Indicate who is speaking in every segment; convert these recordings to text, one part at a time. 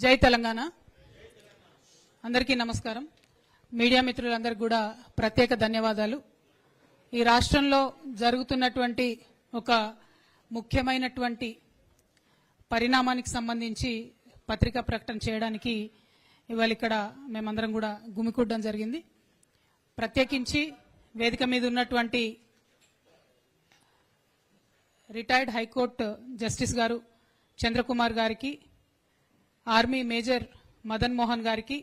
Speaker 1: జై తెలంగాణ. అందరికీ నమస్కారం. మీడియా మిత్రులందరికీ కూడా ప్రత్యేక ధన్యవాదాలు. ఈ రాష్ట్రంలో జరుగుతున్నటువంటి ఒక ముఖ్యమైనటువంటి పరిణామానికి సంబంధించి పత్రికా ప్రకటన చేయడానికి ఇవాళ ఇక్కడ మేమందరం కూడా గుమికూడడం జరిగింది. ప్రత్యేకించి వేదిక మీద ఉన్నటువంటి రిటైర్డ్ హైకోర్టు జస్టిస్ గారు చంద్రకుమార్ గారికి, ఆర్మీ మేజర్ మదన్ మోహన్ గారికి,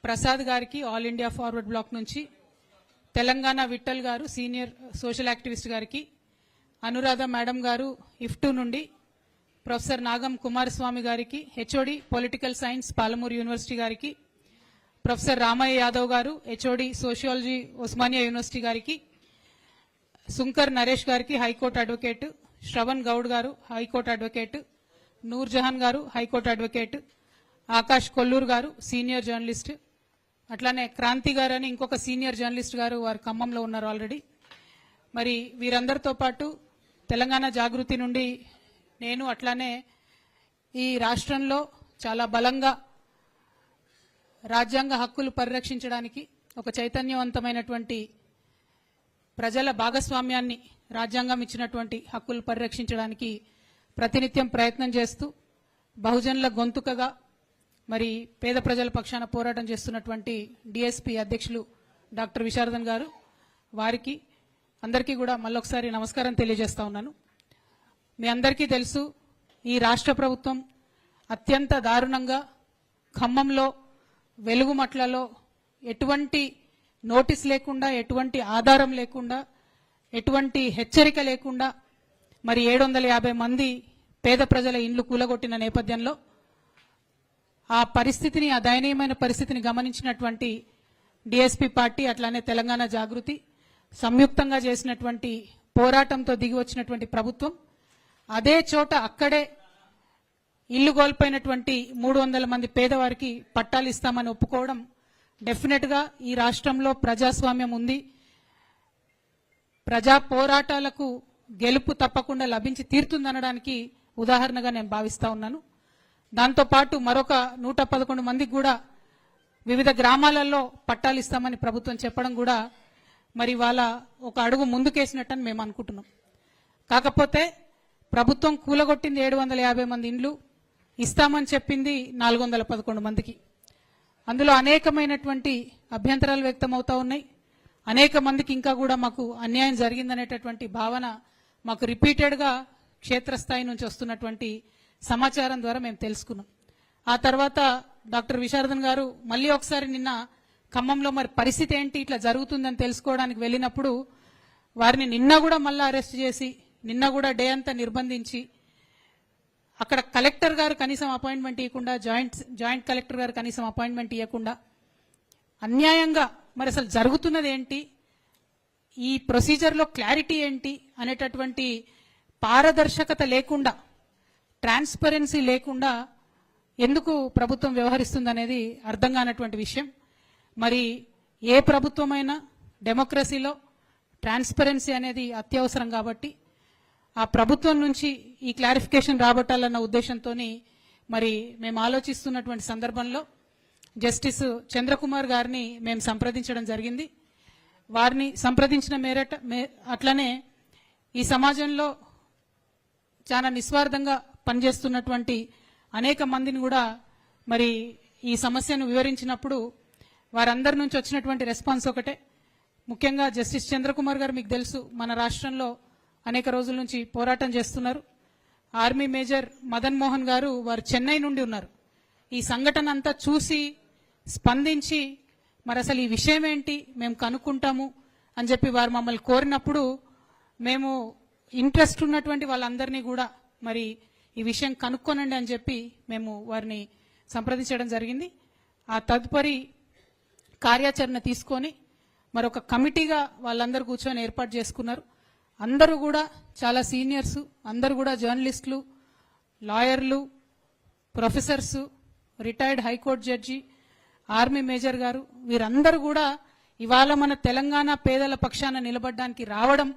Speaker 1: ప్రసాద్ గారికి ఆల్ ఇండియా ఫార్వర్డ్ బ్లాక్ నుంచి, తెలంగాణ విఠల్ గారు సీనియర్ సోషల్ యాక్టివిస్ట్ గారికి, అనురాధ మేడం గారు ఇఫ్టు నుండి, ప్రొఫెసర్ నాగం కుమారస్వామి గారికి HOD political science Palamuru university గారికి, ప్రొఫెసర్ రామయ్య యాదవ్ గారు హెచ్ఓడి సోషియాలజీ ఉస్మానియా యూనివర్సిటీ గారికి, సుంకర్ నరేష్ గారికి హైకోర్టు అడ్వకేట్, శ్రవణ్ గౌడ్ గారు హైకోర్టు అడ్వకేట్, నూర్ జహాన్ గారు హైకోర్టు అడ్వకేట్, ఆకాష్ కొల్లూరు గారు సీనియర్ జర్నలిస్ట్, అట్లానే క్రాంతి గారు అని ఇంకొక సీనియర్ జర్నలిస్ట్ గారు వారు ఖమ్మంలో ఉన్నారు ఆల్రెడీ. మరి వీరందరితో పాటు తెలంగాణ జాగృతి నుండి నేను, అట్లానే ఈ రాష్ట్రంలో చాలా బలంగా రాజ్యాంగ హక్కులు పరిరక్షించడానికి ఒక చైతన్యవంతమైనటువంటి ప్రజల భాగస్వామ్యాన్ని రాజ్యాంగం ఇచ్చినటువంటి హక్కులు పరిరక్షించడానికి ప్రతినిత్యం ప్రయత్నం చేస్తూ బహుజనుల గొంతుకగా మరి పేద ప్రజల పక్షాన పోరాటం చేస్తున్నటువంటి డిఎస్పీ అధ్యక్షులు డాక్టర్ విశారదన్ గారు, వారికి అందరికీ కూడా మళ్ళొకసారి నమస్కారం తెలియజేస్తా ఉన్నాను. మీ అందరికీ తెలుసు, ఈ రాష్ట్ర ప్రభుత్వం అత్యంత దారుణంగా ఖమ్మంలో వెలుగుమట్లలో ఎటువంటి నోటీస్ లేకుండా, ఎటువంటి ఆధారం లేకుండా, ఎటువంటి హెచ్చరిక లేకుండా మరి 750 మంది పేద ప్రజల ఇండ్లు కూలగొట్టిన నేపథ్యంలో ఆ పరిస్థితిని, ఆ దయనీయమైన పరిస్థితిని గమనించినటువంటి డిఎస్పీ పార్టీ, అట్లానే తెలంగాణ జాగృతి సంయుక్తంగా చేసినటువంటి పోరాటంతో దిగి వచ్చినటువంటి ప్రభుత్వం అదే చోట అక్కడే ఇల్లు కోల్పోయినటువంటి 300 మంది పేదవారికి పట్టాలు ఇస్తామని ఒప్పుకోవడం డెఫినెట్ గా ఈ రాష్ట్రంలో ప్రజాస్వామ్యం ఉంది, ప్రజా పోరాటాలకు గెలుపు తప్పకుండా లభించి తీరుతుందనడానికి ఉదాహరణగా నేను భావిస్తా ఉన్నాను. దాంతోపాటు మరొక 111 మందికి కూడా వివిధ గ్రామాలలో పట్టాలు ఇస్తామని ప్రభుత్వం చెప్పడం కూడా మరి వాళ్ళ ఒక అడుగు ముందుకేసినట్టని మేము అనుకుంటున్నాం. కాకపోతే ప్రభుత్వం కూలగొట్టింది 750 మంది ఇండ్లు, ఇస్తామని చెప్పింది 411 మందికి. అందులో అనేకమైనటువంటి అభ్యంతరాలు వ్యక్తమవుతా ఉన్నాయి. అనేక మందికి ఇంకా కూడా మాకు అన్యాయం జరిగిందనేటటువంటి భావన మాకు రిపీటెడ్గా క్షేత్రస్థాయి నుంచి వస్తున్నటువంటి సమాచారం ద్వారా మేము తెలుసుకున్నాం. ఆ తర్వాత డాక్టర్ విశారదన్ గారు మళ్ళీ ఒకసారి నిన్న ఖమ్మంలో మరి పరిస్థితి ఏంటి, ఇట్లా జరుగుతుందని తెలుసుకోవడానికి వెళ్ళినప్పుడు వారిని నిన్న కూడా మళ్ళీ అరెస్ట్ చేసి, నిన్న కూడా డే అంతా నిర్బంధించి, అక్కడ కలెక్టర్ గారు కనీసం అపాయింట్మెంట్ ఇవ్వకుండా, జాయింట్ కలెక్టర్ గారు కనీసం అపాయింట్మెంట్ ఇవ్వకుండా అన్యాయంగా మరి అసలు జరుగుతున్నది ఏంటి, ఈ ప్రొసీజర్లో క్లారిటీ ఏంటి అనేటటువంటి పారదర్శకత లేకుండా, ట్రాన్స్పరెన్సీ లేకుండా ఎందుకు ప్రభుత్వం వ్యవహరిస్తుందనేది అర్థం కానటువంటి విషయం. మరి ఏ ప్రభుత్వమైనా డెమోక్రసీలో ట్రాన్స్పరెన్సీ అనేది అత్యవసరం కాబట్టి ఆ ప్రభుత్వం నుంచి ఈ క్లారిఫికేషన్ రాబట్టాలన్న ఉద్దేశంతో మరి మేము ఆలోచిస్తున్నటువంటి సందర్భంలో జస్టిస్ చంద్రకుమార్ గారిని మేము సంప్రదించడం జరిగింది. వారిని సంప్రదించిన మేరట అట్లనే ఈ సమాజంలో చాలా నిస్వార్థంగా పనిచేస్తున్నటువంటి అనేక మందిని కూడా మరి ఈ సమస్యను వివరించినప్పుడు వారందరి నుంచి వచ్చినటువంటి రెస్పాన్స్ ఒకటే. ముఖ్యంగా జస్టిస్ చంద్రకుమార్ గారు మీకు తెలుసు, మన రాష్ట్రంలో అనేక రోజుల నుంచి పోరాటం చేస్తున్నారు. ఆర్మీ మేజర్ మదన్ మోహన్ గారు వారు చెన్నై నుండి ఉన్నారు. ఈ సంఘటన అంతా చూసి స్పందించి మరి అసలు ఈ విషయం ఏంటి మేము కనుక్కుంటాము అని చెప్పి వారు మమ్మల్ని కోరినప్పుడు మేము ఇంట్రెస్ట్ ఉన్నటువంటి వాళ్ళందరినీ కూడా మరి ఈ విషయం కనుక్కోనండి అని చెప్పి మేము వారిని సంప్రదించడం జరిగింది. ఆ తదుపరి కార్యాచరణ తీసుకొని మరొక కమిటీగా వాళ్ళందరూ కూర్చొని ఏర్పాటు చేసుకున్నారు. అందరూ కూడా చాలా సీనియర్స్, అందరూ కూడా జర్నలిస్టులు, లాయర్లు, professors, retired high court judge, army major గారు, వీరందరూ కూడా ఇవాళ మన తెలంగాణ పేదల పక్షాన నిలబడడానికి రావడం,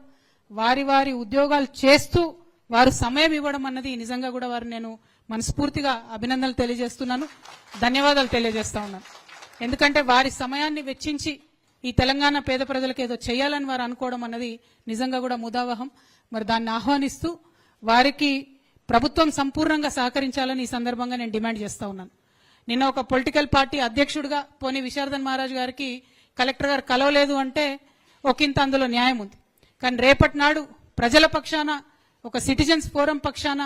Speaker 1: వారి వారి ఉద్యోగాలు చేస్తూ వారు సమయం ఇవ్వడం అన్నది నిజంగా కూడా వారు నేను మనస్ఫూర్తిగా అభినందనలు తెలియజేస్తున్నాను, ధన్యవాదాలు తెలియజేస్తా ఉన్నాను. ఎందుకంటే వారి సమయాన్ని వెచ్చించి ఈ తెలంగాణ పేద ప్రజలకు ఏదో చేయాలని వారు అనుకోవడం అన్నది నిజంగా కూడా ముదావహం. మరి దాన్ని ఆహ్వానిస్తూ వారికి ప్రభుత్వం సంపూర్ణంగా సహకరించాలని ఈ సందర్భంగా నేను డిమాండ్ చేస్తా ఉన్నాను. నిన్న ఒక పొలిటికల్ పార్టీ అధ్యక్షుడిగా పోనీ విశారదన్ మహారాజ్ గారికి కలెక్టర్ గారు కలవలేదు అంటే ఒకంత అందులో న్యాయం ఉంది. కానీ రేపటి నాడు ప్రజల పక్షాన ఒక సిటిజన్స్ ఫోరం పక్షాన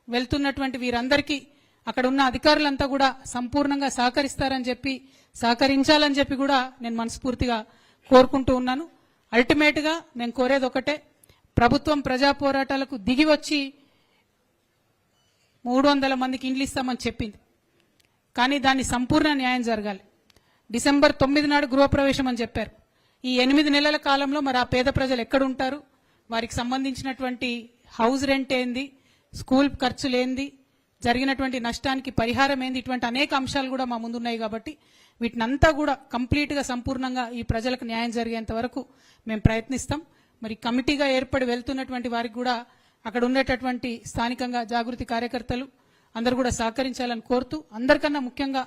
Speaker 1: వెళ్తున్నటువంటి వీరందరికీ అక్కడ ఉన్న అధికారులంతా కూడా సంపూర్ణంగా సహకరించాలని చెప్పి కూడా నేను మనస్ఫూర్తిగా కోరుకుంటూ ఉన్నాను. అల్టిమేట్ గా నేను కోరేది ఒకటే, ప్రభుత్వం ప్రజా పోరాటాలకు దిగి వచ్చి 300 మందికి ఇండ్లు ఇస్తామని చెప్పింది. కానీ దాన్ని సంపూర్ణ న్యాయం జరగాలి. డిసెంబర్ 9 నాడు గృహప్రవేశం అని చెప్పారు. ఈ 8 నెలల కాలంలో మరి ఆ పేద ప్రజలు ఎక్కడుంటారు, వారికి సంబంధించినటువంటి హౌస్ రెంట్ ఏంది, స్కూల్ ఖర్చులు ఏంది, జరిగినటువంటి నష్టానికి పరిహారం ఏంది, ఇటువంటి అనేక అంశాలు కూడా మా ముందున్నాయి. కాబట్టి వీటినంతా కూడా కంప్లీట్ గా సంపూర్ణంగా ఈ ప్రజలకు న్యాయం జరిగేంత వరకు మేము ప్రయత్నిస్తాం. మరి కమిటీగా ఏర్పడి వెళ్తున్నటువంటి వారికి కూడా అక్కడ ఉండేటటువంటి స్థానికంగా జాగృతి కార్యకర్తలు అందరూ కూడా సహకరించాలని కోరుతూ, అందరికన్నా ముఖ్యంగా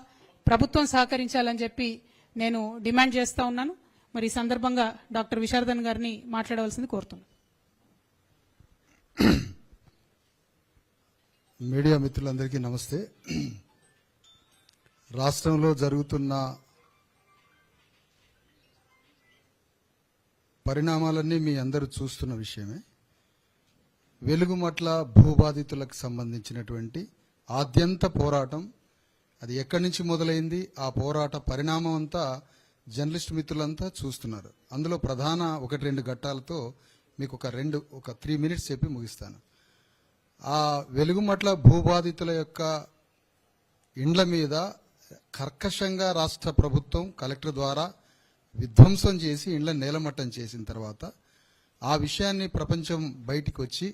Speaker 1: ప్రభుత్వం సహకరించాలని చెప్పి నేను డిమాండ్ చేస్తా ఉన్నాను. మరి ఈ సందర్భంగా డాక్టర్ విశారదన్ గారిని మాట్లాడవలసింది కోరుతున్నాను.
Speaker 2: మీడియా మిత్రులందరికీ నమస్తే. రాష్ట్రంలో జరుగుతున్న పరిణామాలన్నీ మీ అందరూ చూస్తున్న విషయమే. వెలుగుమట్ల భూబాధితులకు సంబంధించినటువంటి ఆద్యంత పోరాటం అది ఎక్కడి నుంచి మొదలైంది, ఆ పోరాట పరిణామం అంతా జర్నలిస్ట్ మిత్రులంతా చూస్తున్నారు. అందులో ప్రధాన 1-2 ఘట్టాలతో మీకు ఒక 3 మినిట్స్ చెప్పి ముగిస్తాను. ఆ వెలుగుమట్ల భూబాధితుల యొక్క ఇండ్ల మీద కర్కశంగా రాష్ట్ర ప్రభుత్వం కలెక్టర్ ద్వారా విధ్వంసం చేసి ఇండ్ల నేలమట్టం చేసిన తర్వాత ఆ విషయాన్ని ప్రపంచం బయటికి వచ్చి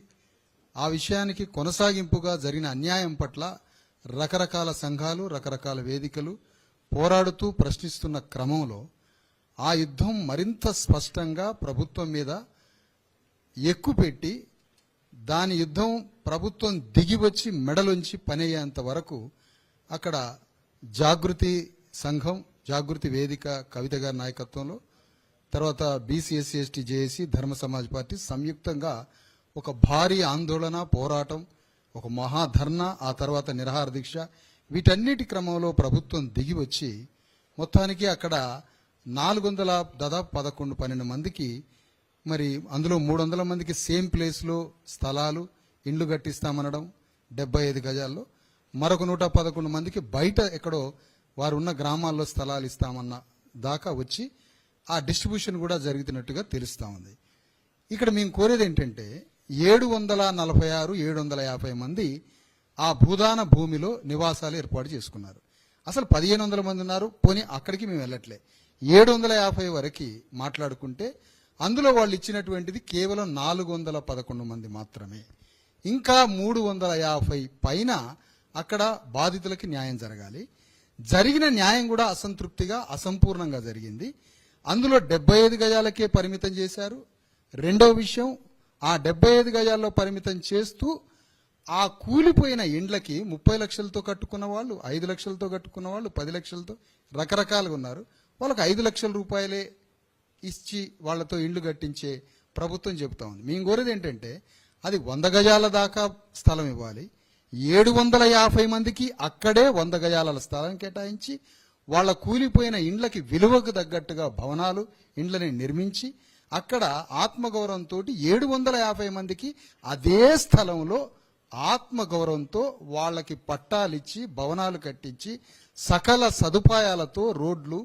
Speaker 2: ఆ విషయానికి కొనసాగింపుగా జరిగిన అన్యాయం పట్ల రకరకాల సంఘాలు, రకరకాల వేదికలు పోరాడుతూ ప్రశ్నిస్తున్న క్రమంలో ఆ యుద్ధం మరింత స్పష్టంగా ప్రభుత్వం మీద ఎక్కుపెట్టి దాని యుద్ధం ప్రభుత్వం దిగివచ్చి మెడలుంచి పనయ్యేంత వరకు అక్కడ జాగృతి సంఘం, జాగృతి వేదిక కవిత గారి నాయకత్వంలో, తర్వాత బీసీ/ఎస్సీ/ఎస్టీ జేఏసీ, ధర్మ సమాజ్ పార్టీ సంయుక్తంగా ఒక భారీ ఆందోళన, పోరాటం, ఒక మహాధర్నా, ఆ తర్వాత నిరాహార దీక్ష, వీటన్నిటి క్రమంలో ప్రభుత్వం దిగివచ్చి మొత్తానికి అక్కడ 400 దాదాపు 11-12 మందికి, మరి అందులో 300 మందికి సేమ్ ప్లేస్లో స్థలాలు, ఇండ్లు కట్టిస్తామనడం 75 గజాల్లో, మరొక 111 మందికి బయట ఎక్కడో వారు ఉన్న గ్రామాల్లో స్థలాలు ఇస్తామన్న దాకా వచ్చి ఆ డిస్ట్రిబ్యూషన్ కూడా జరుగుతున్నట్టుగా తెలుస్తా ఉంది. ఇక్కడ మేము కోరేది ఏంటంటే 746-750 మంది ఆ భూదాన భూమిలో నివాసాలు ఏర్పాటు చేసుకున్నారు. అసలు 1500 మంది ఉన్నారు, పోనీ అక్కడికి మేము వెళ్ళట్లే, 750 వరకు మాట్లాడుకుంటే అందులో వాళ్ళు ఇచ్చినటువంటిది కేవలం 411 మంది మాత్రమే. ఇంకా 350 పైన అక్కడ బాధితులకి న్యాయం జరగాలి. జరిగిన న్యాయం కూడా అసంతృప్తిగా, అసంపూర్ణంగా జరిగింది. అందులో 75 గజాలకే పరిమితం చేశారు. రెండవ విషయం, ఆ 75 గజాల్లో పరిమితం చేస్తూ ఆ కూలిపోయిన ఇండ్లకి 30 లక్షలతో కట్టుకున్న వాళ్ళు, 5 లక్షలతో కట్టుకున్న వాళ్ళు, 10 లక్షలతో రకరకాలుగా ఉన్నారు. వాళ్ళకి 5 లక్షల రూపాయలే ఇచ్చి వాళ్లతో ఇండ్లు కట్టించే ప్రభుత్వం చెబుతా ఉంది. మేము కోరేది ఏంటంటే అది 100 గజాల దాకా స్థలం ఇవ్వాలి. 750 మందికి అక్కడే 100 గజాల స్థలం కేటాయించి వాళ్ళ కూలిపోయిన ఇండ్లకి విలువకు తగ్గట్టుగా భవనాలు, ఇండ్లని నిర్మించి అక్కడ ఆత్మగౌరవంతో 750 మందికి అదే స్థలంలో ఆత్మగౌరవంతో వాళ్ళకి పట్టాలిచ్చి భవనాలు కట్టించి సకల సదుపాయాలతో రోడ్లు,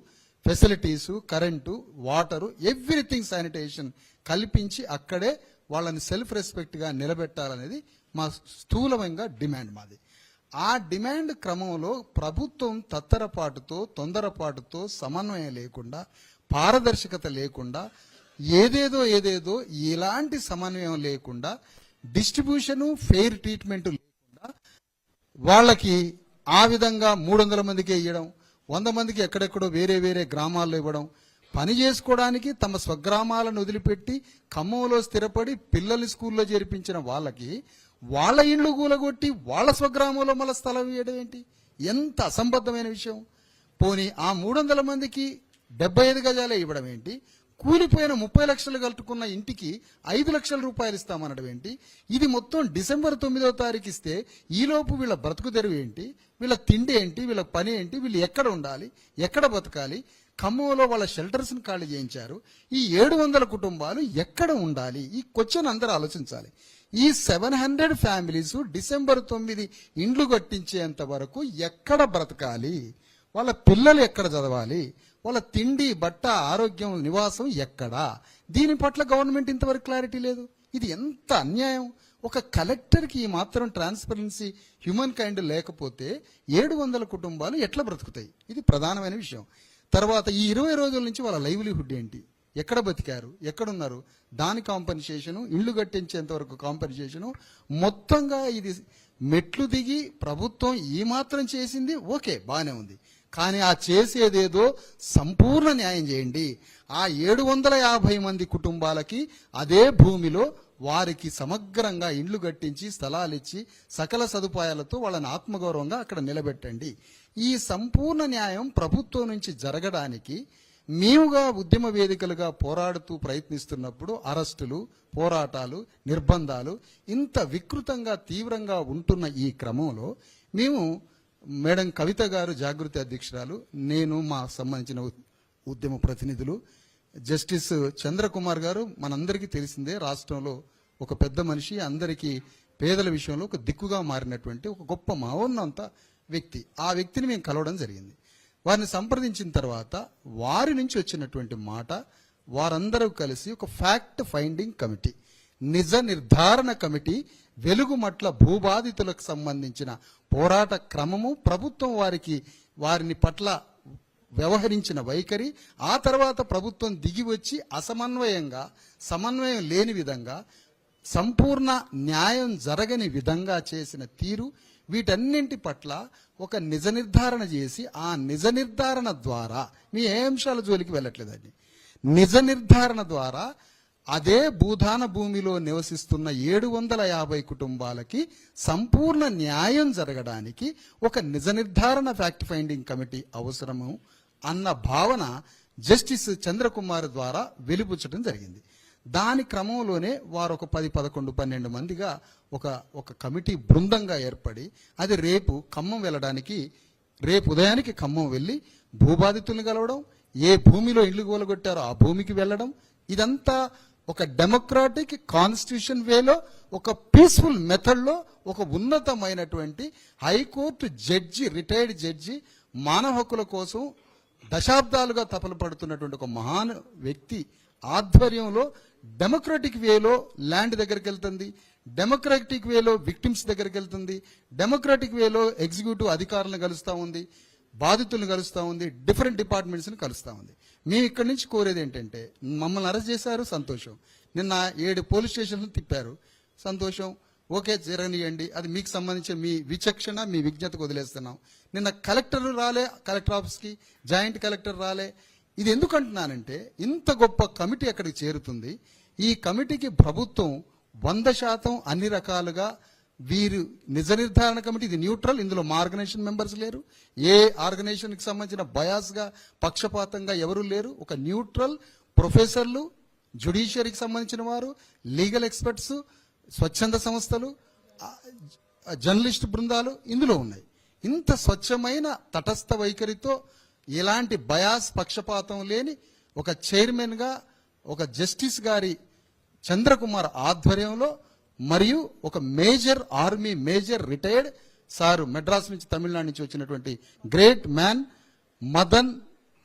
Speaker 2: facilities, current, water, everything sanitation కల్పించి అక్కడే వాళ్ళని సెల్ఫ్ రెస్పెక్ట్గా నిలబెట్టాలనేది మా స్థూలమైన డిమాండ్ మాది. ఆ డిమాండ్ క్రమంలో ప్రభుత్వం తత్తరపాటుతో, తొందరపాటుతో, సమన్వయం లేకుండా, పారదర్శకత లేకుండా, ఏదేదో ఇలాంటి సమన్వయం లేకుండా, డిస్ట్రిబ్యూషను, ఫెయిర్ ట్రీట్మెంట్ లేకుండా వాళ్ళకి ఆ విధంగా 300 మందికే ఇవ్వడం, 100 మందికి ఎక్కడెక్కడో వేరే వేరే గ్రామాల్లో ఇవ్వడం, పని చేసుకోవడానికి తమ స్వగ్రామాలను వదిలిపెట్టి ఖమ్మంలో స్థిరపడి పిల్లల్ని స్కూల్లో చేర్పించిన వాళ్ళకి వాళ్ళ ఇండ్లు కూలగొట్టి వాళ్ళ స్వగ్రామంలో మళ్ళీ స్థలం ఇవ్వడం ఏంటి? ఎంత అసంబద్ధమైన విషయం. పోనీ ఆ 300 మందికి 75 గజాలే ఇవ్వడం ఏంటి? కూలిపోయిన 30 లక్షలు కట్టుకున్న ఇంటికి 5 లక్షల రూపాయలు ఇస్తామనడం ఏంటి? ఇది మొత్తం డిసెంబర్ 9వ తారీఖు ఇస్తే ఈలోపు వీళ్ళ బ్రతుకు తెరువు ఏంటి? వీళ్ళ తిండి ఏంటి? వీళ్ళ పని ఏంటి? వీళ్ళు ఎక్కడ ఉండాలి? ఎక్కడ బతకాలి? ఖమ్మంలో వాళ్ళ షెల్టర్స్ని ఖాళీ చేయించారు. ఈ 700 కుటుంబాలు ఎక్కడ ఉండాలి? ఈ క్వశ్చన్ అందరూ ఆలోచించాలి. ఈ 700 ఫ్యామిలీస్ డిసెంబర్ 9 ఇండ్లు కట్టించేంత వరకు ఎక్కడ బ్రతకాలి? వాళ్ళ పిల్లలు ఎక్కడ చదవాలి? వాళ్ళ తిండి, బట్ట, ఆరోగ్యం, నివాసం ఎక్కడా? దీని పట్ల గవర్నమెంట్ ఇంతవరకు క్లారిటీ లేదు. ఇది ఎంత అన్యాయం. ఒక కలెక్టర్కి ఈ మాత్రం ట్రాన్స్పరెన్సీ, హ్యూమన్ కైండ్ లేకపోతే 700 కుటుంబాలు ఎట్లా బ్రతుకుతాయి? ఇది ప్రధానమైన విషయం. తర్వాత ఈ 20 రోజుల నుంచి వాళ్ళ లైవ్లీహుడ్ ఏంటి? ఎక్కడ బతికారు? ఎక్కడున్నారు? దాని కాంపెన్సేషను, ఇళ్లు కట్టించేంత వరకు కాంపెన్సేషను, మొత్తంగా ఇది మెట్లు దిగి ప్రభుత్వం ఈ మాత్రం చేసింది ఓకే, బాగానే ఉంది. కానీ ఆ చేసేదేదో సంపూర్ణ న్యాయం చేయండి. ఆ 750 మంది కుటుంబాలకి అదే భూమిలో వారికి సమగ్రంగా ఇండ్లు కట్టించి స్థలాలు ఇచ్చి సకల సదుపాయాలతో వాళ్ళని ఆత్మగౌరవంగా అక్కడ నిలబెట్టండి. ఈ సంపూర్ణ న్యాయం ప్రభుత్వం నుంచి జరగడానికి మేముగా ఉద్యమ వేదికలుగా పోరాడుతూ ప్రయత్నిస్తున్నప్పుడు అరెస్టులు, పోరాటాలు, నిర్బంధాలు ఇంత వికృతంగా తీవ్రంగా ఉంటున్న ఈ క్రమంలో మేము మేడం కవిత గారు జాగృతి అధ్యక్షురాలు, నేను మా సంబంధించిన ఉద్యమ ప్రతినిధులు, జస్టిస్ చంద్రకుమార్ గారు మనందరికీ తెలిసిందే, రాష్ట్రంలో ఒక పెద్ద మనిషి, అందరికీ పేదల విషయంలో ఒక దిక్కుగా మారినటువంటి ఒక గొప్ప మహోన్నత వ్యక్తి. ఆ వ్యక్తిని మేము కలవడం జరిగింది. వారిని సంప్రదించిన తర్వాత వారి నుంచి వచ్చినటువంటి మాట, వారందరూ కలిసి ఒక ఫ్యాక్ట్ ఫైండింగ్ కమిటీ, నిజ నిర్ధారణ కమిటీ, వెలుగుమట్ల భూబాధితులకు సంబంధించిన పోరాట క్రమము, ప్రభుత్వం వారిని పట్ల వ్యవహరించిన వైఖరి, ఆ తర్వాత ప్రభుత్వం దిగి వచ్చి అసమన్వయంగా, సమన్వయం లేని విధంగా, సంపూర్ణ న్యాయం జరగని విధంగా చేసిన తీరు, వీటన్నింటి పట్ల ఒక నిజ నిర్ధారణ చేసి, ఆ నిజ నిర్ధారణ ద్వారా, మీ ఏ అంశాల జోలికి వెళ్ళట్లేదండి, నిజ నిర్ధారణ ద్వారా అదే భూదాన భూమిలో నివసిస్తున్న 750 కుటుంబాలకి సంపూర్ణ న్యాయం జరగడానికి ఒక నిజ నిర్ధారణ ఫ్యాక్ట్ ఫైండింగ్ కమిటీ అవసరము అన్న భావన జస్టిస్ చంద్రకుమార్ ద్వారా వెలిబుచ్చడం జరిగింది. దాని క్రమంలోనే వారు ఒక 10, 11, 12 మందిగా ఒక కమిటీ బృందంగా ఏర్పడి, అది రేపు ఖమ్మం వెళ్ళడానికి, రేపు ఉదయానికి ఖమ్మం వెళ్ళి భూబాధితుల్ని కలవడం, ఏ భూమిలో ఇళ్లు కూలగొట్టారో ఆ భూమికి వెళ్ళడం, ఇదంతా ఒక డెమోక్రాటిక్ కాన్స్టిట్యూషన్ వేలో, ఒక పీస్ఫుల్ మెథడ్లో, ఒక ఉన్నతమైనటువంటి హైకోర్టు జడ్జి, రిటైర్డ్ జడ్జి, మానవ హక్కుల కోసం దశాబ్దాలుగా తపలు పడుతున్నటువంటి ఒక మహాన్ వ్యక్తి ఆధ్వర్యంలో డెమోక్రటిక్ వేలో ల్యాండ్ దగ్గరికి వెళ్తుంది, డెమోక్రటిక్ వేలో విక్టిమ్స్ దగ్గరికి వెళ్తుంది, డెమోక్రటిక్ వేలో ఎగ్జిక్యూటివ్ అధికారులను కలుస్తూ ఉంది, బాధితులను కలుస్తూ ఉంది, డిఫరెంట్ డిపార్ట్మెంట్స్ని కలుస్తూ ఉంది. మేము ఇక్కడి నుంచి కోరేది ఏంటంటే, మమ్మల్ని అరెస్ట్ చేశారు, సంతోషం. నిన్న 7 పోలీస్ స్టేషన్లు తిప్పారు, సంతోషం, ఓకే, జరగనియండి. అది మీకు సంబంధించిన మీ విచక్షణ, మీ విజ్ఞతకు వదిలేస్తున్నాం. నిన్న కలెక్టర్ రాలే, కలెక్టర్ ఆఫీస్కి జాయింట్ కలెక్టర్ రాలే. ఇది ఎందుకు అంటున్నానంటే, ఇంత గొప్ప కమిటీ అక్కడికి చేరుతుంది. ఈ కమిటీకి ప్రభుత్వం 100% అన్ని రకాలుగా, వీరు నిజ నిర్ధారణ కమిటీ ఇది న్యూట్రల్, ఇందులో మా ఆర్గనైజేషన్ మెంబర్స్ లేరు, ఏ ఆర్గనైజేషన్కి సంబంధించిన బయాస్గా, పక్షపాతంగా ఎవరు లేరు. ఒక న్యూట్రల్ ప్రొఫెసర్లు, జ్యుడిషియరీకి సంబంధించిన వారు, లీగల్ ఎక్స్పర్ట్స్, స్వచ్ఛంద సంస్థలు, జర్నలిస్ట్ బృందాలు ఇందులో ఉన్నాయి. ఇంత స్వచ్ఛమైన తటస్థ వైఖరితో, ఎలాంటి బయాస్, పక్షపాతం లేని ఒక చైర్మన్గా, ఒక జస్టిస్ గారి చంద్రకుమార్ ఆధ్వర్యంలో, మరియు ఒక major army major retired sir, Madras నుంచి, తమిళనాడు నుంచి వచ్చినటువంటి గ్రేట్ మ్యాన్ మదన్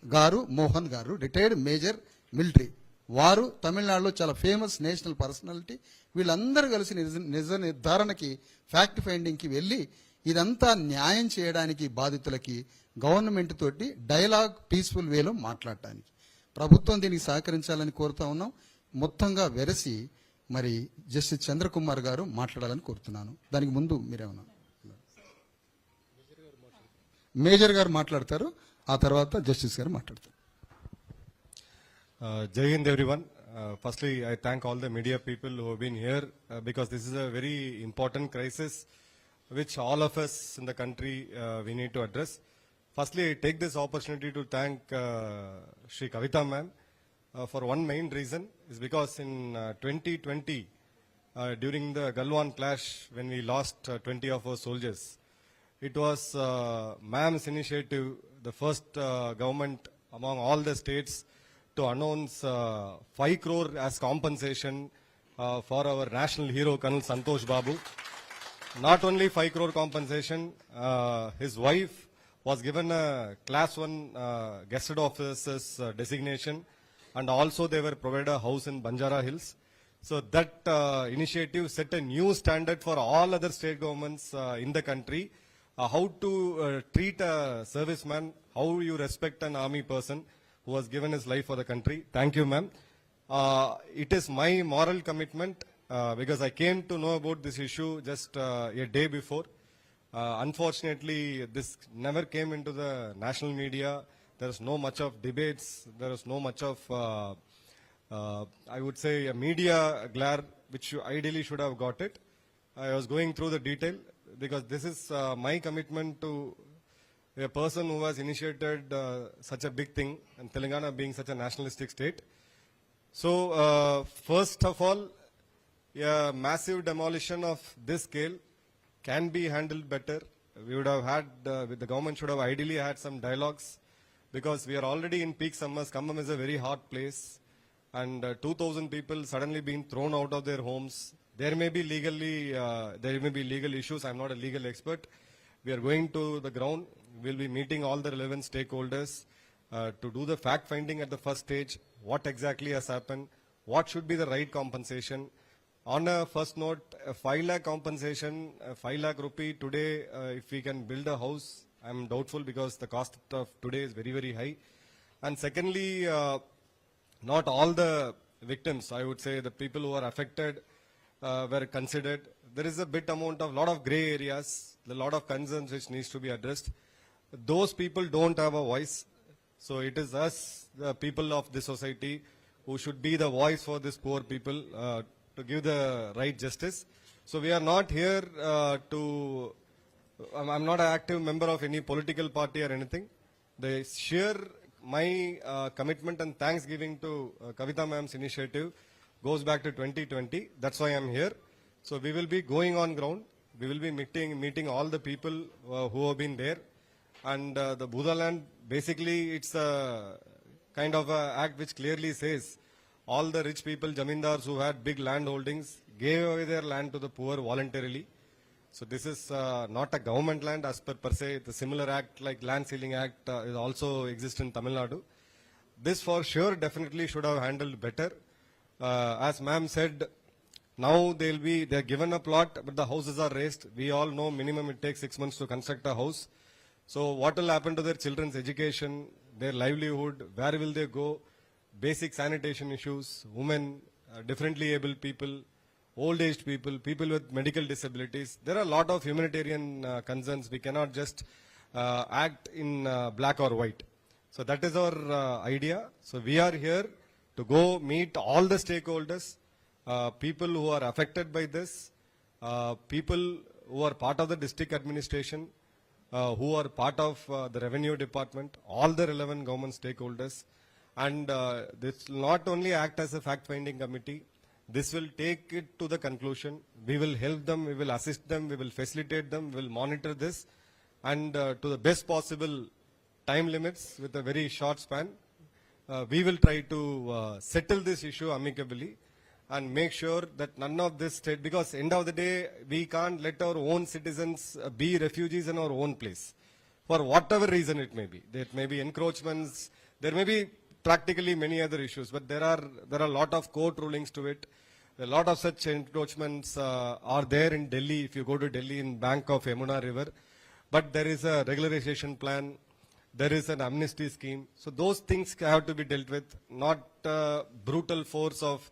Speaker 2: గారు, మోహన్ గారు, రిటైర్డ్ మేజర్ మిలిటరీ, వారు తమిళనాడులో చాలా ఫేమస్ నేషనల్ పర్సనాలిటీ. వీళ్ళందరూ కలిసి నిజ నిర్ధారణకి, ఫ్యాక్ట్ ఫైండింగ్కి వెళ్ళి ఇదంతా న్యాయం చేయడానికి, బాధితులకి గవర్నమెంట్ తోటి డైలాగ్, పీస్ఫుల్ వేలో మాట్లాడటానికి ప్రభుత్వం దీనికి సహకరించాలని కోరుతా ఉన్నాం. మొత్తంగా వెరసి మరి జస్టిస్ చంద్రకుమార్ గారు మాట్లాడాలని కోరుతున్నాను. దానికి ముందు మీరేమన్నా మేజర్ గారు మాట్లాడతారు, ఆ తర్వాత జస్టిస్ గారు మాట్లాడతారు.
Speaker 3: జై Hind everyone. Firstly, I thank all the media people who have been here because this is a very important crisis which all of us in the country we need to address. Firstly, I take this opportunity to thank Shri Kavita ma'am for one main reason is because in 2020 during the Galwan clash when we lost 20 of our soldiers, it was ma'am's initiative, the first government among all the states to announce 5 crore as compensation for our national hero Colonel Santosh Babu. Not only 5 crore compensation, his wife was given a class 1 guested officer's designation, and also they were provided a house in Banjara Hills. So that initiative set a new standard for all other state governments in the country. How to treat a serviceman, how you respect an army person who has given his life for the country. Thank you, ma'am. It is my moral commitment because I came to know about this issue just a day before. Unfortunately, this never came into the national media. There is no much of debates. There is no much of, I would say, a media glare, which you ideally should have got it. I was going through the detail because this is my commitment to a person who has initiated such a big thing, and Telangana being such a nationalistic state. So, first of all, a massive demolition of this scale can be handled better. We would have had, the government should have ideally had some dialogues because we are already in peak summers. Khammam is a very hot place, and 2,000 people suddenly being thrown out of their homes. There may be legal issues. I'm not a legal expert. We are going to the ground. We'll be meeting all the relevant stakeholders to do the fact finding at the first stage. What exactly has happened? What should be the right compensation? On a first note, a 5 lakh compensation, 5 lakh rupee today, if we can build a house, I'm doubtful because the cost of today is very, very high. And secondly, not all the victims, I would say the people who are affected were considered. There is a bit amount of lot of gray areas, a lot of concerns which needs to be addressed. Those people don't have a voice. So it is us, the people of this society, who should be the voice for these poor people to give the right justice. So we are not here I'm not an active member of any political party or anything. The sheer my commitment and thanksgiving to Kavita ma'am's initiative goes back to 2020. That's why I'm here. So we will be going on ground. We will be meeting all the people who have been there. And the Buddha land, basically it's a kind of a act which clearly says all the rich people, zamindars who had big land holdings, gave away their land to the poor voluntarily. So this is not a government land as per se. The similar act like Land Ceiling Act is also exists in Tamil Nadu. This for sure definitely should have handled better. As ma'am said, now they're given a plot, but the houses are raised. We all know minimum it takes 6 months to construct a house. So what will happen to their children's education, their livelihood, where will they go? Basic sanitation issues, women, differently abled people, old aged people, people with medical disabilities. There are a lot of humanitarian concerns. We cannot just act in black or white. So that is our idea. So we are here to go meet all the stakeholders, people who are affected by this, people who are part of the district administration, who are part of the revenue department, all the relevant government stakeholders. And this will not only act as a fact-finding committee, this will take it to the conclusion. We will help them, we will assist them, we will facilitate them, we will monitor this, and to the best possible time limits with a very short span, we will try to settle this issue amicably and make sure that none of this state, because end of the day, we can't let our own citizens be refugees in our own place, for whatever reason it may be. There may be encroachments, there may be practically many other issues, but there are a lot of court rulings to it. A lot of such encroachments are there in Delhi, if you go to Delhi in bank of Yamuna River. But there is a regularization plan, there is an amnesty scheme. So those things have to be dealt with, not brutal force of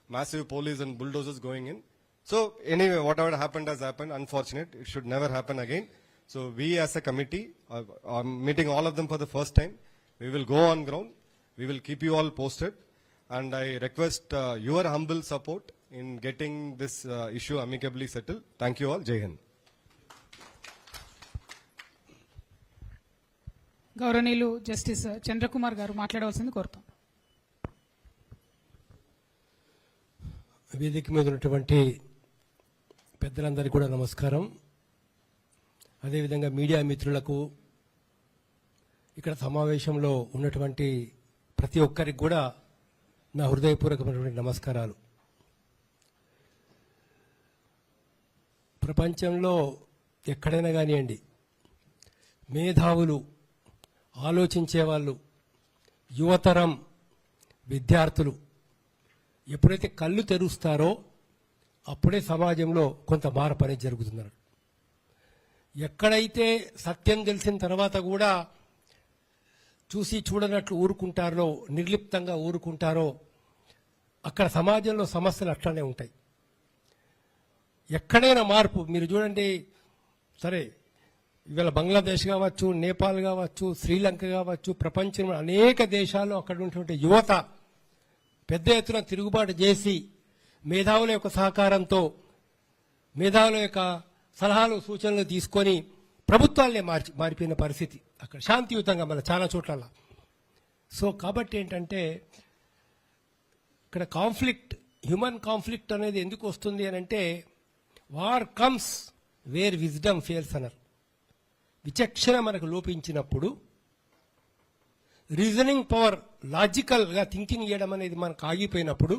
Speaker 3: massive police and bulldozers going in. So anyway, whatever happened has happened, unfortunate. It should never happen again. So we as a committee are meeting all of them for the first time. We will go on ground. We will keep you all posted. and I request your humble support in getting this issue amicably settled. Thank you all. Jai Hind.
Speaker 1: గౌరవనీయులు justice Chandrakumar గారు మాట్లాడవలసింది కోరుతాం.
Speaker 4: వేదిక మీద ఉన్నటువంటి పెద్దలందరికీ కూడా నమస్కారం. అదేవిధంగా media మిత్రులకు, ఇక్కడ సమావేశంలో ఉన్నటువంటి ప్రతి ఒక్కరికి కూడా నా హృదయపూర్వకమైనటువంటి నమస్కారాలు. ప్రపంచంలో ఎక్కడైనా కానివ్వండి, మేధావులు, ఆలోచించేవాళ్ళు, యువతరం, విద్యార్థులు ఎప్పుడైతే కళ్ళు తెరుస్తారో అప్పుడే సమాజంలో కొంత మార్పు అనేది జరుగుతున్నారు. ఎక్కడైతే సత్యం తెలిసిన తర్వాత కూడా చూసి చూడనట్లు ఊరుకుంటారో, నిర్లిప్తంగా ఊరుకుంటారో, అక్కడ సమాజంలో సమస్యలు అట్లనే ఉంటాయి. ఎక్కడైనా మార్పు మీరు చూడండి, సరే ఇవాళ బంగ్లాదేశ్ కావచ్చు, నేపాల్ కావచ్చు, శ్రీలంక కావచ్చు, ప్రపంచంలో అనేక దేశాల్లో అక్కడ ఉన్నటువంటి యువత పెద్ద ఎత్తున తిరుగుబాటు చేసి మేధావుల యొక్క సహకారంతో, మేధావుల యొక్క సలహాలు సూచనలు తీసుకొని ప్రభుత్వాలనే మారిపోయిన పరిస్థితి అక్కడ శాంతియుతంగా మన చాలా చోట్ల. సో కాబట్టి ఏంటంటే ఇక్కడ కాన్ఫ్లిక్ట్, హ్యూమన్ కాన్ఫ్లిక్ట్ అనేది ఎందుకు వస్తుంది అని అంటే, war comes where wisdom fails అన్నారు. విచక్షణ మనకు లోపించినప్పుడు, రీజనింగ్ పవర్, లాజికల్గా థింకింగ్ చేయడం అనేది మనకు ఆగిపోయినప్పుడు,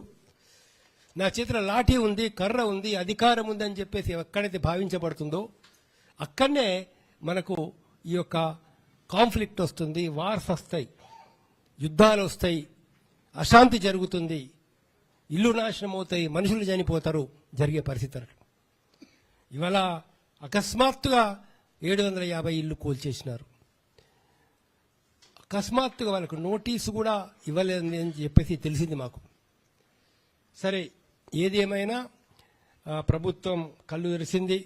Speaker 4: నా చేతిలో లాఠీ ఉంది, కర్ర ఉంది, అధికారం ఉంది అని చెప్పేసి ఎక్కడైతే భావించబడుతుందో అక్కడనే మనకు ఈ యొక్క కాన్ఫ్లిక్ట్ వస్తుంది, వార్స్ వస్తాయి, యుద్ధాలు వస్తాయి, అశాంతి జరుగుతుంది, ఇల్లు నాశనం అవుతాయి, మనుషులు చనిపోతారు, జరిగే పరిస్థితి. ఇవాళ అకస్మాత్తుగా 750 ఇల్లు కూల్చేసినారు. అకస్మాత్తుగా వాళ్ళకు నోటీసు కూడా ఇవ్వలేదని చెప్పేసి తెలిసింది మాకు. సరే, ఏది ఏమైనా ప్రభుత్వం కళ్ళు తెరిచింది.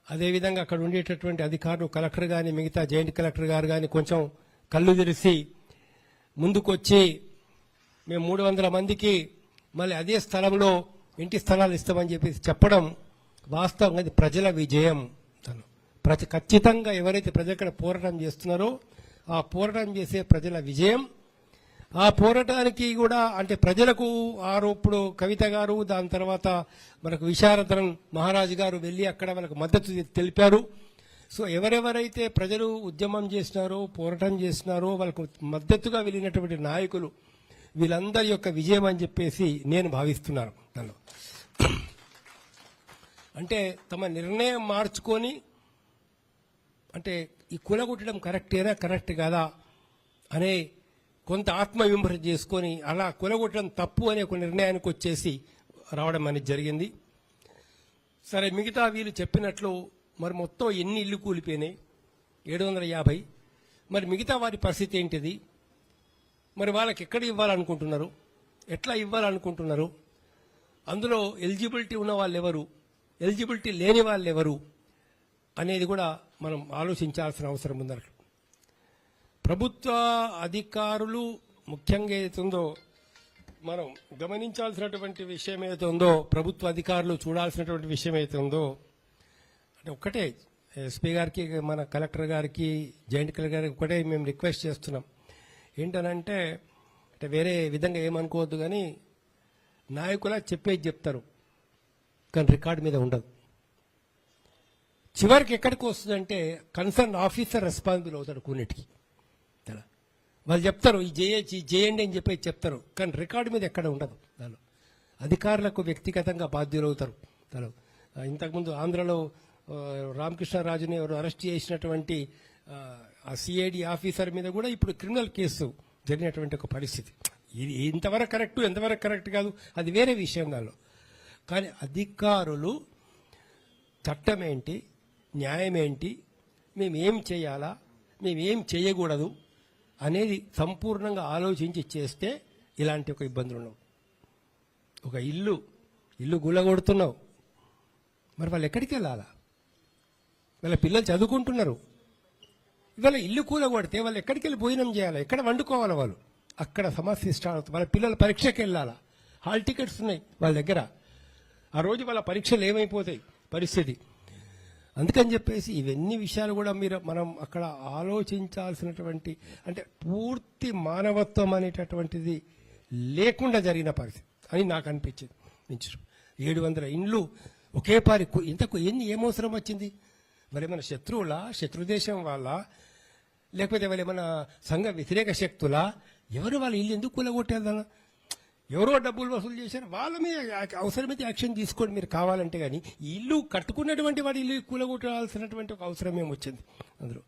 Speaker 4: అదేవిధంగా అక్కడ ఉండేటటువంటి అధికారులు, కలెక్టర్ కానీ, మిగతా జాయింట్ కలెక్టర్ గారు కానీ కొంచెం కళ్ళు తెరిచి ముందుకొచ్చి మేము 300 మందికి మళ్ళీ అదే స్థలంలో ఇంటి స్థలాలు ఇస్తామని చెప్పేసి చెప్పడం వాస్తవంగా అది ప్రజల విజయం. ఖచ్చితంగా ఎవరైతే ప్రజలు పోరాటం చేస్తున్నారో ఆ పోరాటం చేసే ప్రజల విజయం. ఆ పోరాటానికి కూడా అంటే ప్రజలకు ఇప్పుడు కవిత గారు, దాని తర్వాత మనకు విశారదన్ మహారాజు గారు వెళ్ళి అక్కడ వాళ్ళకు మద్దతు తెలిపారు. సో ఎవరెవరైతే ప్రజలు ఉద్యమం చేసినారో, పోరాటం చేసినారో, వాళ్ళకు మద్దతుగా వెళ్ళినటువంటి నాయకులు, వీళ్ళందరి యొక్క విజయం అని చెప్పేసి నేను భావిస్తున్నాను. దానిలో అంటే తమ నిర్ణయం మార్చుకొని, అంటే ఈ కులగొట్టడం కరెక్టేనా, కరెక్ట్ కాదా అనే కొంత ఆత్మవిమర్శ చేసుకొని అలా కులగొట్టడం తప్పు అనే ఒక నిర్ణయానికి వచ్చేసి రావడం అనేది జరిగింది. సరే, మిగతా వీళ్ళు చెప్పినట్లు మరి మొత్తం ఎన్ని ఇల్లు కూలిపోయినాయి? 750. మరి మిగతా వారి పరిస్థితి ఏంటిది? మరి వాళ్ళకి ఎక్కడ ఇవ్వాలనుకుంటున్నారు, ఎట్లా ఇవ్వాలనుకుంటున్నారు? అందులో ఎలిజిబిలిటీ ఉన్న వాళ్ళు ఎవరు, ఎలిజిబిలిటీ లేని వాళ్ళు ఎవరు అనేది కూడా మనం ఆలోచించాల్సిన అవసరం ఉందన్నట్టు. ప్రభుత్వ అధికారులు ముఖ్యంగా ఏదైతుందో మనం గమనించాల్సినటువంటి విషయం ఏదైతే ఉందో, ప్రభుత్వ అధికారులు చూడాల్సినటువంటి విషయం ఏదైతే ఉందో, అంటే ఒక్కటే ఎస్పీ గారికి, మన కలెక్టర్ గారికి, జాయింట్ కలెక్టర్ గారికి ఒకటే మేము రిక్వెస్ట్ చేస్తున్నాం. ఏంటనంటే, అంటే వేరే విధంగా ఏమనుకోవద్దు కానీ, నాయకుల చెప్పేది చెప్తారు కానీ రికార్డు మీద ఉండదు. చివరికి ఎక్కడికి వస్తుందంటే కన్సర్న్ ఆఫీసర్ రెస్పాన్సిబుల్ అవుతాడు కొన్నిటికి. వాళ్ళు చెప్తారు ఈ చేయండి అని చెప్పి చెప్తారు, కానీ రికార్డు మీద ఎక్కడ ఉండదు. దానిలో అధికారులకు వ్యక్తిగతంగా బాధ్యులు అవుతారు. దానిలో ఇంతకుముందు ఆంధ్రలో రామకృష్ణరాజుని ఎవరు అరెస్ట్ చేసినటువంటి ఆ సిఐడి ఆఫీసర్ మీద కూడా ఇప్పుడు క్రిమినల్ కేసు జరిగినటువంటి ఒక పరిస్థితి. ఇది ఇంతవరకు కరెక్ట్, ఎంతవరకు కరెక్ట్ కాదు అది వేరే విషయం. దానిలో కానీ అధికారులు చట్టం ఏంటి, న్యాయం ఏంటి, మేమేం చేయాలా, మేమేం చేయకూడదు అనేది సంపూర్ణంగా ఆలోచించి చేస్తే ఇలాంటి ఒక ఇబ్బందులు ఉండవు. ఒక ఇల్లు గుల్లగొడుతున్నావు, మరి వాళ్ళు ఎక్కడికి వెళ్ళాలా? వాళ్ళ పిల్లలు చదువుకుంటున్నారు. ఇవాళ ఇల్లు కూలగొడితే వాళ్ళు ఎక్కడికి వెళ్ళి భోజనం చేయాలి, ఎక్కడ వండుకోవాలి వాళ్ళు? అక్కడ సమస్య స్టార్ట్ అవుతుంది. వాళ్ళ పిల్లల పరీక్షకి వెళ్ళాలా, హాల్ టికెట్స్ ఉన్నాయి వాళ్ళ దగ్గర, ఆ రోజు వాళ్ళ పరీక్షలు ఏమైపోతాయి పరిస్థితి. అందుకని చెప్పేసి ఇవన్నీ విషయాలు కూడా మనం అక్కడ ఆలోచించాల్సినటువంటి, అంటే పూర్తి మానవత్వం అనేటటువంటిది లేకుండా జరిగిన పరిస్థితి అని నాకు అనిపించింది. 700 ఇండ్లు ఒకే పారి ఇంతకు ఏమవసరం వచ్చింది? వాళ్ళేమైనా శత్రువులా, శత్రుదేశం వాళ్ళ, లేకపోతే వాళ్ళేమైనా సంఘ వ్యతిరేక శక్తులా? ఎవరు వాళ్ళ ఇల్లు ఎందుకు కూలగొట్టేదన్నా? ఎవరో డబ్బులు వసూలు చేశారు, వాళ్ళ మీద అవసరమైతే యాక్షన్ తీసుకోండి మీరు కావాలంటే. కానీ ఇల్లు కట్టుకున్నటువంటి వాడి ఇల్లు కూలగొట్టాల్సినటువంటి ఒక అవసరం ఏమొచ్చింది అందులో.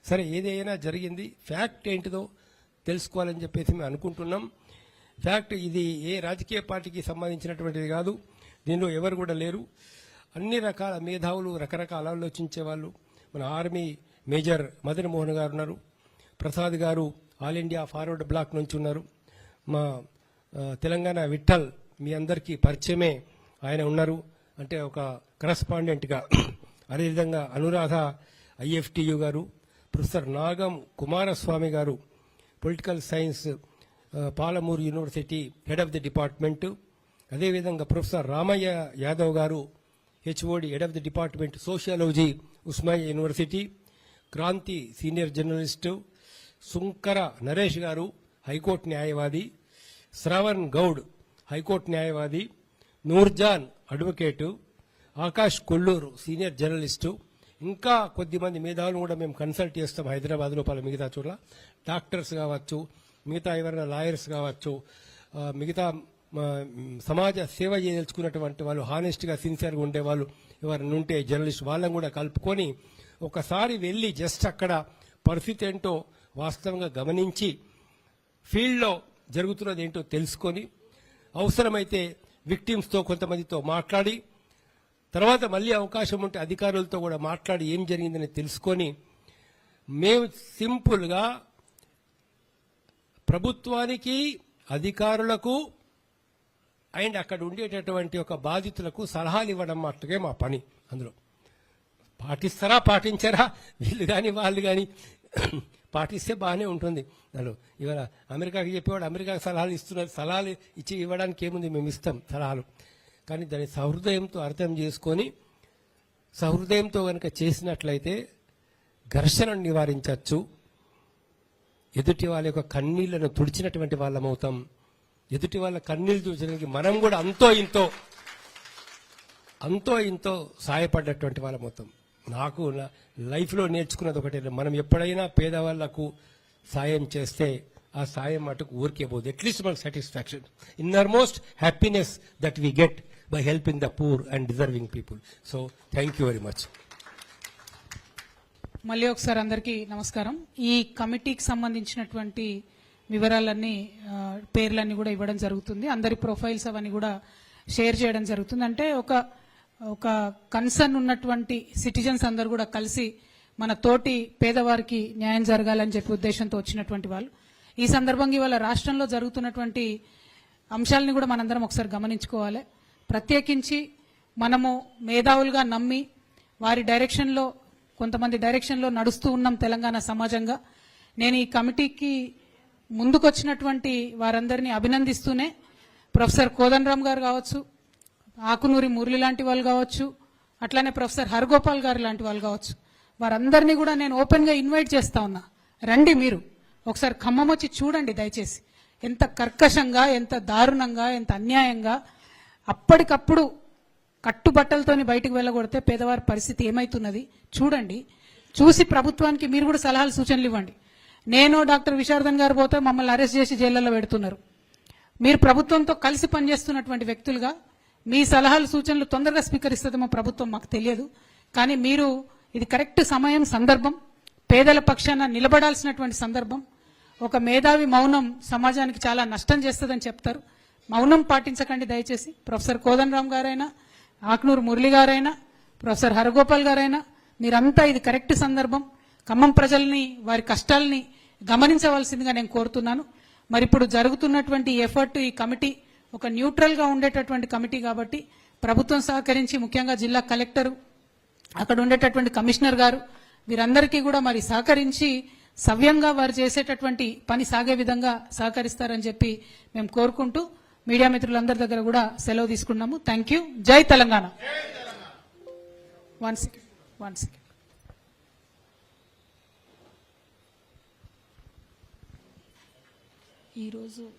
Speaker 4: సరే, ఏదైనా జరిగింది, ఫ్యాక్ట్ ఏంటిదో తెలుసుకోవాలని చెప్పేసి మేము అనుకుంటున్నాం. ఫ్యాక్ట్ ఇది ఏ రాజకీయ పార్టీకి సంబంధించినటువంటిది కాదు, దీనిలో ఎవరు కూడా లేరు. అన్ని రకాల మేధావులు, రకరకాల ఆలోచించే వాళ్ళు. మన ఆర్మీ మేజర్ మదన్ మోహన్ గారు ఉన్నారు, ప్రసాద్ గారు ఆల్ ఇండియా ఫార్వర్డ్ బ్లాక్ నుంచి ఉన్నారు, మా తెలంగాణ విఠల్ మీ అందరికీ పరిచయమే, ఆయన ఉన్నారు, అంటే ఒక కరస్పాండెంట్గా. అదేవిధంగా అనురాధ IFTU గారు, ప్రొఫెసర్ నాగం కుమారస్వామి గారు political science Palamuru university head of the department. అదేవిధంగా ప్రొఫెసర్ రామయ్య యాదవ్ గారు HOD head of the department sociology Osmania university. Kranti senior journalist. Sunkara Naresh గారు హైకోర్టు న్యాయవాది. శ్రవణ్ గౌడ్ హైకోర్టు న్యాయవాది. Noorjahan advocate. Akash Kolluru senior journalist. ఇంకా కొద్దిమంది మేధావులు కూడా మేము కన్సల్ట్ చేస్తాం హైదరాబాద్ లోపల, మిగతా చోట్ల డాక్టర్స్ కావచ్చు, మిగతా ఎవరైనా లాయర్స్ కావచ్చు, మిగతా సమాజ సేవ చేయదలుచుకున్నటువంటి వాళ్ళు, హానెస్ట్గా సిన్సియర్గా ఉండేవాళ్ళు ఎవరైనా ఉంటే జర్నలిస్ట్, వాళ్ళని కూడా కలుపుకొని ఒకసారి వెళ్ళి జస్ట్ అక్కడ పరిస్థితి ఏంటో వాస్తవంగా గమనించి ఫీల్డ్లో జరుగుతున్నది ఏంటో తెలుసుకొని అవసరమైతే విక్టిమ్స్తో కొంతమందితో మాట్లాడి తర్వాత మళ్ళీ అవకాశం ఉంటే అధికారులతో కూడా మాట్లాడి ఏం జరిగిందని తెలుసుకొని మేము సింపుల్గా ప్రభుత్వానికి, అధికారులకు అండ్ అక్కడ ఉండేటటువంటి ఒక బాధితులకు సలహాలు ఇవ్వడం మాత్రమే మా పని. అందులో పాటిస్తారా పాటించారా వీళ్ళు కానీ వాళ్ళు కానీ పాటిస్తే బాగానే ఉంటుంది. అందులో ఇవాళ అమెరికాకి చెప్పేవాడు అమెరికాకి సలహాలు ఇస్తున్నారు, సలహాలు ఇచ్చి ఇవ్వడానికి ఏముంది, మేము ఇస్తాం సలహాలు. కానీ దాన్ని సహృదయంతో అర్థం చేసుకొని సహృదయంతో కనుక చేసినట్లయితే ఘర్షణను నివారించవచ్చు. ఎదుటి వాళ్ళ యొక్క కన్నీళ్లను తుడిచినటువంటి వాళ్ళమవుతాం. ఎదుటి వాళ్ళ కన్నీళ్లు తుడిచడానికి మనం కూడా అంతో ఇంతో సాయపడ్డటువంటి వాళ్ళమవుతాం. నాకు లైఫ్లో నేర్చుకున్నది ఒకటే, మనం ఎప్పుడైనా పేదవాళ్లకు సాయం చేస్తే ఆ సాయం మటుకు ఊరికే పోదు. అట్లీస్ట్ మనకు satisfaction, inner most happiness that we get by helping the poor and deserving people. So thank you very much.
Speaker 1: మళ్ళీ ఒకసారి అందరికీ నమస్కారం. ఈ కమిటీకి సంబంధించినటువంటి వివరాలన్నీ, పేర్లన్నీ కూడా ఇవ్వడం జరుగుతుంది. అందరి ప్రొఫైల్స్ అవన్నీ కూడా షేర్ చేయడం జరుగుతుంది. అంటే ఒక కన్సర్న్ ఉన్నటువంటి సిటిజన్స్ అందరూ కూడా కలిసి మన తోటి పేదవారికి న్యాయం జరగాలని చెప్పి ఉద్దేశంతో వచ్చినటువంటి వాళ్ళు. ఈ సందర్భంగా ఇవాళ రాష్ట్రంలో జరుగుతున్నటువంటి అంశాలని కూడా మనందరం ఒకసారి గమనించుకోవాలి. ప్రత్యేకించి మనము మేధావులుగా నమ్మి వారి డైరెక్షన్లో, కొంతమంది డైరెక్షన్లో నడుస్తూ ఉన్నాం తెలంగాణ సమాజంగా. నేను ఈ కమిటీకి ముందుకొచ్చినటువంటి వారందరినీ అభినందిస్తూనే ప్రొఫెసర్ కోదండరామ్ గారు కావచ్చు, ఆకునూరి మురళి లాంటి వాళ్ళు కావచ్చు, అట్లానే ప్రొఫెసర్ హరగోపాల్ గారు లాంటి వాళ్ళు కావచ్చు, వారందరినీ కూడా నేను ఓపెన్గా ఇన్వైట్ చేస్తా ఉన్నా. రండి, మీరు ఒకసారి ఖమ్మం వచ్చి చూడండి దయచేసి. ఎంత కర్కశంగా, ఎంత దారుణంగా, ఎంత అన్యాయంగా అప్పటికప్పుడు కట్టుబట్టలతోని బయటకు వెళ్ళగొడితే పేదవారి పరిస్థితి ఏమైతున్నది చూడండి. చూసి ప్రభుత్వానికి మీరు కూడా సలహాలు, సూచనలు ఇవ్వండి. నేను డాక్టర్ విశారదన్ గారు పోతే మమ్మల్ని అరెస్ట్ చేసి జైళ్లలో పెడుతున్నారు. మీరు ప్రభుత్వంతో కలిసి పనిచేస్తున్నటువంటి వ్యక్తులుగా మీ సలహాలు, సూచనలు తొందరగా స్వీకరిస్తుందేమో ప్రభుత్వం, మాకు తెలియదు. కానీ మీరు, ఇది కరెక్ట్ సమయం, సందర్భం, పేదల పక్షాన నిలబడాల్సినటువంటి సందర్భం. ఒక మేధావి మౌనం సమాజానికి చాలా నష్టం చేస్తుందని చెప్తారు. మౌనం పాటించకండి దయచేసి. ప్రొఫెసర్ కోదండరామ్ గారైనా, ఆకునూరు మురళి గారైనా, ప్రొఫెసర్ హరగోపాల్ గారైనా, మీరంతా ఇది కరెక్ట్ సందర్భం. ఖమ్మం ప్రజల్ని, వారి కష్టాలని గమనించవలసిందిగా నేను కోరుతున్నాను. మరి ఇప్పుడు జరుగుతున్నటువంటి ఎఫర్ట్, ఈ కమిటీ ఒక న్యూట్రల్ గా ఉండేటటువంటి కమిటీ కాబట్టి ప్రభుత్వం సహకరించి, ముఖ్యంగా జిల్లా కలెక్టర్, అక్కడ ఉండేటటువంటి కమిషనర్ గారు, వీరందరికీ కూడా మరి సహకరించి సవ్యంగా వారు చేసేటటువంటి పని సాగే విధంగా సహకరిస్తారని చెప్పి మేము కోరుకుంటూ మీడియా మిత్రులందరి దగ్గర కూడా సెలవు తీసుకున్నాము. Thank you. జై తెలంగాణ. One second. ఈరోజు